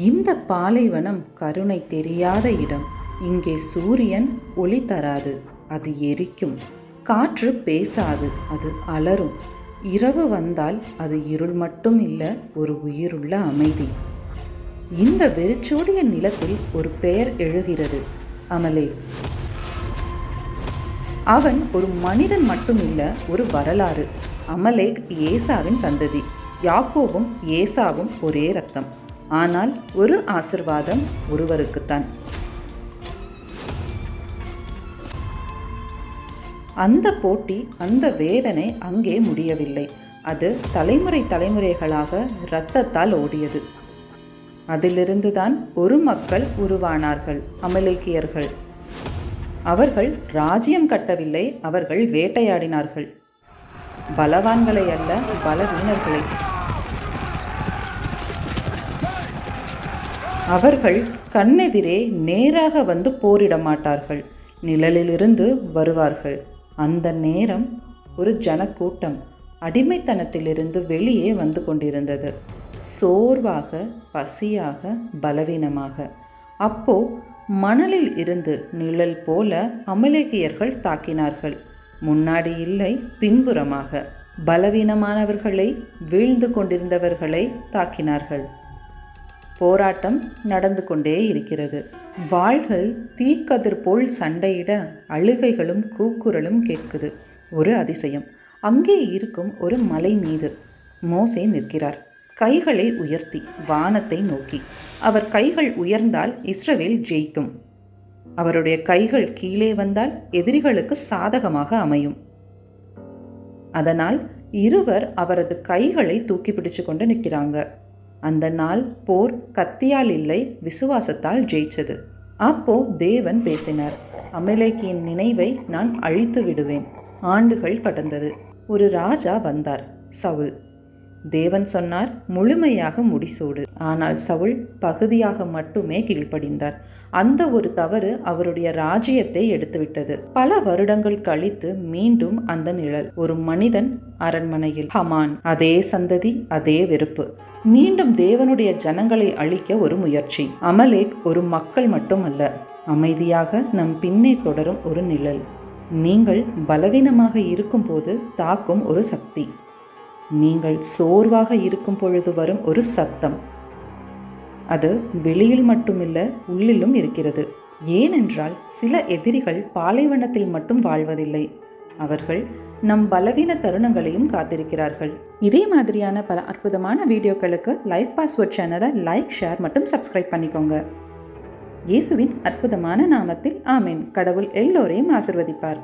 இந்த பாலைவனம் கருணை தெரியாத இடம். இங்கே சூரியன் ஒளி தராது, அது எரிக்கும். காற்று பேசாது, அது அலறும். இரவு வந்தால் அது இருள் மட்டும் இல்ல, ஒரு உயிருள்ள அமைதி. இந்த வெறிச்சோடிய நிலத்தில் ஒரு பெயர் எழுகிறது, அமலேக். அவன் ஒரு மனிதன் மட்டும் இல்ல, ஒரு வரலாறு. அமலேக் ஏசாவின் சந்ததி. யாக்கோபும் ஏசாவும் ஒரே ரத்தம். ஆனால் ஒரு ஆசிர்வாதம் ஒருவருக்குத்தான். அந்த போட்டி, அந்த வேதனை அங்கே முடியவில்லை. அது தலைமுறை தலைமுறைகளாக இரத்தத்தால் ஓடியது. அதிலிருந்துதான் ஒரு மக்கள் உருவானார்கள், அமலேக்கியர்கள். அவர்கள் ராஜ்யம் கட்டவில்லை, அவர்கள் வேட்டையாடினார்கள். பலவான்களை அல்ல, பலவீனர்களை. அவர்கள் கண்ணெதிரே நேராக வந்து போரிட மாட்டார்கள், நிழலிலிருந்து வருவார்கள். அந்த நேரம் ஒரு ஜனக்கூட்டம் அடிமைத்தனத்திலிருந்து வெளியே வந்து கொண்டிருந்தது, சோர்வாக, பசியாக, பலவீனமாக. அப்போ மணலில் இருந்து நிழல் போல அமலேக்கியர்கள் தாக்கினார்கள். முன்னாடி இல்லை, பின்புறமாக. பலவீனமானவர்களை, வீழ்ந்து கொண்டிருந்தவர்களை தாக்கினார்கள். போராட்டம் நடந்து கொண்டே இருக்கிறது. வாள்கள் தீக்கதிர் போல் சண்டையிட அழுகைகளும் கூக்குரலும் கேட்குது. ஒரு அதிசயம். அங்கே இருக்கும் ஒரு மலை மீது மோசே நிற்கிறார், கைகளை உயர்த்தி வானத்தை நோக்கி. அவர் கைகள் உயர்ந்தால் இஸ்ரவேல் ஜெயிக்கும். அவருடைய கைகள் கீழே வந்தால் எதிரிகளுக்கு சாதகமாக அமையும். அதனால் இருவர் அவரது கைகளை தூக்கி பிடிச்சு கொண்டு நிற்கிறாங்க. அந்த நாள் போர் கத்தியால் இல்லை, விசுவாசத்தால் ஜெயிச்சது. அப்போ தேவன் பேசினார், அமலேக்கியின் நினைவை நான் அழித்து விடுவேன். ஆண்டுகள் கடந்தது. ஒரு ராஜா வந்தார், சவுல். தேவன் சொன்னார், முழுமையாக முடிசூடு. ஆனால் சவுல் பகுதியாக மட்டுமே கீழ்ப்படிந்தார். அந்த ஒரு தவறு அவருடைய ராஜ்யத்தை எடுத்துவிட்டது. பல வருடங்கள் கழித்து மீண்டும் அந்த நிழல். ஒரு மனிதன் அரண்மனையில். ஹமான். அதே சந்ததி, அதே வெறுப்பு. மீண்டும் தேவனுடைய ஜனங்களை அழிக்க ஒரு முயற்சி. அமலேக் ஒரு மக்கள் மட்டுமல்ல, அமைதியாக நம் பின்னே தொடரும் ஒரு நிழல். நீங்கள் பலவீனமாக இருக்கும்போது தாக்கும் ஒரு சக்தி. நீங்கள் சோர்வாக இருக்கும் பொழுது வரும் ஒரு சத்தம். அது வெளியில் மட்டுமில்ல, உள்ளிலும் இருக்கிறது. ஏனென்றால் சில எதிரிகள் பாலைவனத்தில் மட்டும் வாழ்வதில்லை, அவர்கள் நம் பலவீன தருணங்களையும் காத்திருக்கிறார்கள். இதே மாதிரியான பல அற்புதமான வீடியோக்களுக்கு லைஃப் பாஸ்வேர்ட் சேனலை லைக், ஷேர் மற்றும் சப்ஸ்கிரைப் பண்ணிக்கோங்க. இயேசுவின் அற்புதமான நாமத்தில் ஆமேன். கடவுள் எல்லோரையும் ஆசிர்வதிப்பார்.